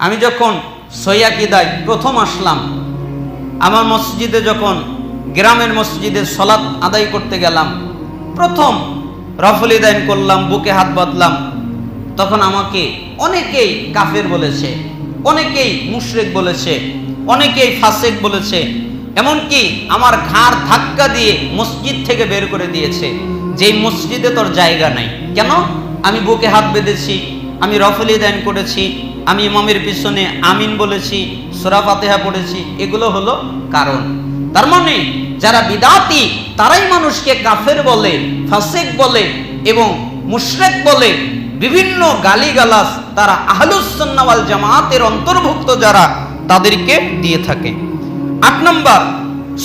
আমি যখন সৈয়াকিদায় প্রথম আসলাম, আমার মসজিদে যখন গ্রামের মসজিদে সলাৎ আদায় করতে গেলাম, প্রথম রফলিদাইন করলাম, বুকে হাত বাঁধলাম, তখন আমাকে অনেকেই কাফের বলেছে, অনেকেই মুশরিক বলেছে, অনেকেই ফাসিক বলেছে, এমনকি আমার ঘাড় ধাক্কা দিয়ে মসজিদ থেকে বের করে দিয়েছে, যেই মসজিদে তোর জায়গা নাই। কেন? আমি বুকে হাত বেঁধেছি, আমি রফলিদাইন করেছি, আমি ইমামের পিছনে আমিন বলেছি, সূরা ফাতিহা পড়েছি, এগুলো হলো কারণ। তার মানে যারা বিদাতি তারাই মানুষকে কাফের বলে, ফাসিক বলে এবং মুশরিক বলে, বিভিন্ন গালিগালাজ তারা আহলুস সুন্নাহ ওয়াল জামাতের অন্তর্ভুক্ত যারা, তাদেরকে দিয়ে থাকে। 8 নম্বর,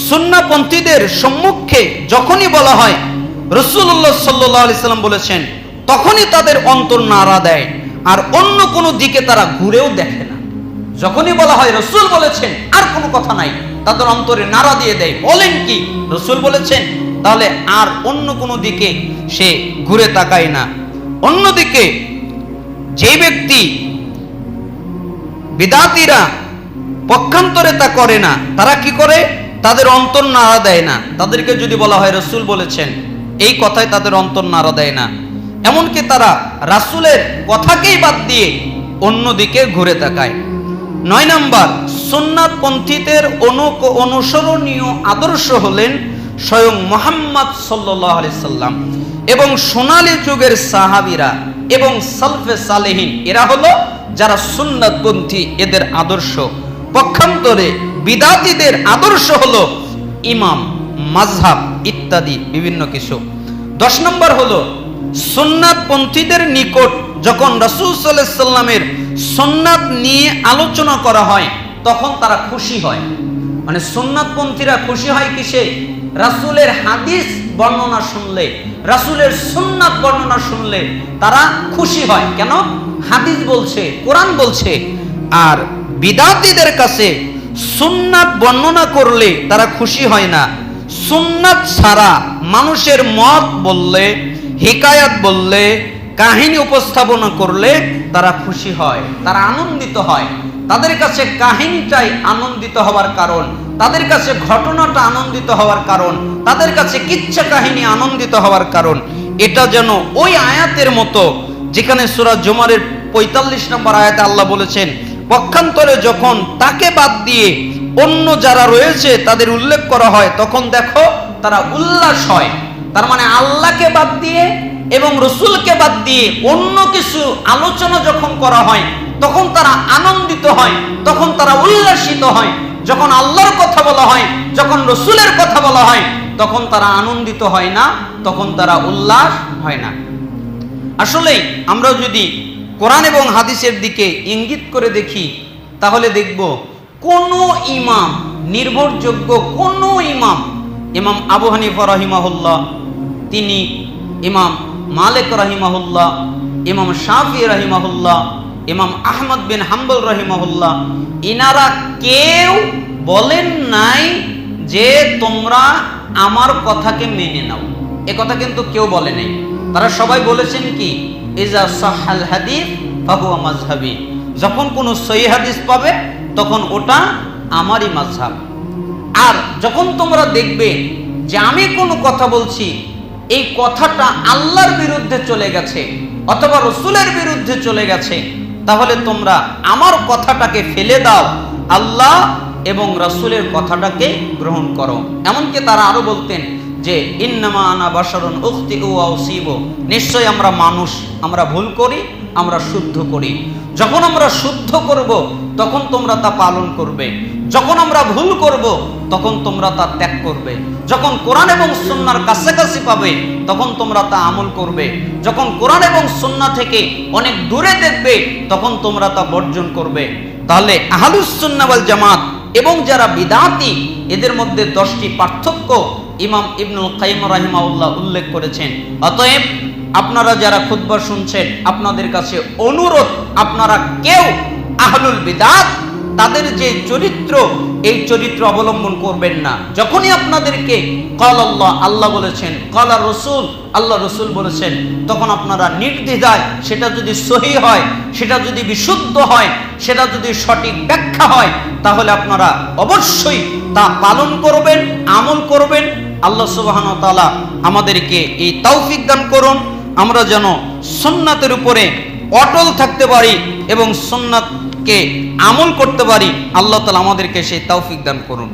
সুন্নাহপন্থীদের সম্মুখে যখনই বলা হয় রাসূলুল্লাহ সাল্লাল্লাহু আলাইহি সাল্লাম বলেছেন, তখনই তাদের অন্তর নাড়া দেয়, আর অন্য কোনো দিকে তারা ঘুরেও দেখে না। যখনই বলা হয় রাসূল বলেছেন, আর কোনো কথা নাই, তাদের অন্তরে নাড়া দিয়ে দেয়, বলেন কি রাসূল বলেছেন, তাহলে আর অন্য কোনো দিকে সে ঘুরে তাকায় না। অন্যদিকে যে ব্যক্তি বিদাতিরা পক্ষান্তরে তা করে না, তারা কি করে? তাদের অন্তর নাড়া দেয় না। তাদেরকে যদি বলা হয় রাসূল বলেছেন, এই কথায় তাদের অন্তর নাড়া দেয় না, এমনকি তারা রাসূলের কথাকেই বাদ দিয়ে অন্যদিকে ঘুরে তাকায়। 9 নম্বর, সুন্নাতপন্থীদের অনুসরণীয় আদর্শ হলেন স্বয়ং মুহাম্মদ সাল্লাল্লাহু আলাইহি সাল্লাম এবং সোনালী যুগের সাহাবীরা এবং সালফে সালেহিন, এরা হলো যারা সুন্নাতপন্থী, এদের আদর্শ। পক্ষান্তরে বিদাতীদের আদর্শ হলো ইমাম, মাযহাব ইত্যাদি বিভিন্ন কিছু। 10 নম্বর হলো সুন্নাতপন্থীদের নিকট যখন রাসূল সাল্লাল্লাহু আলাইহি সাল্লামের সুন্নাত নিয়ে আলোচনা করা হয়, তখন তারা খুশি হয়। মানে সুন্নাতপন্থীরা খুশি হয় কিসে? রাসূলের হাদিস বর্ণনা শুনলে, রাসূলের সুন্নাত বর্ণনা শুনলে তারা খুশি হয়। কেন? হাদিস বলছে, কোরআন বলছে। আর বিদাতীদের কাছে সুন্নাত বর্ণনা করলে তারা খুশি হয় না। সুন্নাত ছাড়া মানুষের মত বললে, হিকায়াত বললে, কাহিনী উপস্থাপনা করলে তারা খুশি হয়, তারা আনন্দিত হয়। তাদের কাছে কাহিনীটাই আনন্দিত হওয়ার কারণ, তাদের কাছে ঘটনাটা আনন্দিত হওয়ার কারণ, তাদের কাছে কিচ্ছা কাহিনী আনন্দিত হওয়ার কারণ। এটা যেন ওই আয়াতের মতো, যেখানে সূরা জুমারের 45 নম্বর আয়াতে আল্লাহ বলেছেন, পক্ষান্তরে যখন তাকে বাদ দিয়ে অন্য যারা রয়েছে তাদের উল্লেখ করা হয়, তখন দেখো তারা উল্লাস হয়। তার মানে আল্লাহকে বাদ দিয়ে এবং রাসূলকে বাদ দিয়ে অন্য কিছু আলোচনা যখন করা হয়, তখন তারা আনন্দিত হয়, তখন তারা উল্লাসিত হয়। যখন আল্লাহর কথা বলা হয়, যখন রাসূলের কথা বলা হয়, তখন তারা আনন্দিত হয় না, তখন তারা উল্লাস হয় না। আসলে আমরা যদি কোরআন এবং হাদিসের দিকে ইঙ্গিত করে দেখি, তাহলে দেখব কোন ইমাম, নির্ভরযোগ্য কোন ইমাম, ইমাম আবু হানিফা রাহিমাহুল্লাহ, তিনি ইমাম মালিক রাহিমাহুল্লাহ, ইমাম শাফি রাহিমাহুল্লাহ, ইমাম আহমদ বিন হাম্বল রাহিমাহুল্লাহ, ইনারা কেউ বলেন নাই যে তোমরা আমার কথাকে মেনে নাও। এ কথা কিন্তু কেউ বলে নাই। তারা সবাই বলেছেন কি? ইজা সাহাল হাদিস ফাহুয়া মাযহাবি। যখন কোনো সহিহ হাদিস পাবে, তখন ওটা আমারই মাযহাব। আর যখন তোমরা দেখবে যে আমি কোনো কথা বলছি, এই কথাটা আল্লাহর বিরুদ্ধে চলে গেছে অথবা রাসূলের বিরুদ্ধে চলে গেছে, তাহলে তোমরা আমার কথাটাকে ফেলে দাও, আল্লাহ এবং রাসূলের কথাটাকে গ্রহণ করো। এমনকি তারা আরো বলতেন যে ইন্নামা আনা বাশারুন উখতিউ ওয়া উসিবু, নিশ্চয় আমরা মানুষ, আমরা ভুল করি, আমরা শুদ্ধ করি। যখন আমরা শুদ্ধ করব, তখন তোমরা তা পালন করবে, যখন আমরা ভুল করব, তখন তোমরা তা ত্যাগ করবে। যখন কোরআন এবং সুন্নাহর কাছাকাছি পাবে, তখন তোমরা তা আমল করবে। যখন কোরআন এবং সুন্নাহ থেকে অনেক দূরে দেখবে, তখন তোমরা তা বর্জন করবে। তাহলে আহলুস সুন্নাহ ওয়াল জামাত এবং যারা বিদাতি, এদের মধ্যে 10টি পার্থক্য ইমাম ইবনুল কাইয়িম রাহিমাহুল্লাহ উল্লেখ করেছেন। অতএব আপনারা যারা খুতবা শুনছেন, আপনাদের কাছে অনুরোধ, আপনারা কেউ আহলুল বিদাত তাদের যে চরিত্র, এই চরিত্র অবলম্বন করবেন না। যখনই আপনাদেরকে ক্বাল আল্লাহ, আল্লাহ বলেছেন, ক্বাল রাসূল, আল্লাহ রসুল বলেছেন, তখন আপনারা নির্দ্বিধায়, সেটা যদি সহিহ হয়, সেটা যদি বিশুদ্ধ হয়, সেটা যদি সঠিক ব্যাখ্যা হয়, তাহলে আপনারা অবশ্যই তা পালন করবেন, আমল করবেন। আল্লাহ সুবহানাহু ওয়া তাআলা আমাদেরকে এই তৌফিক দান করুন, আমরা যেন সুন্নাতের উপরে অটল থাকতে পারি এবং সুন্নাতকে আমল করতে পারি। আল্লাহ তাআলা আমাদেরকে সেই তৌফিক দান করুন।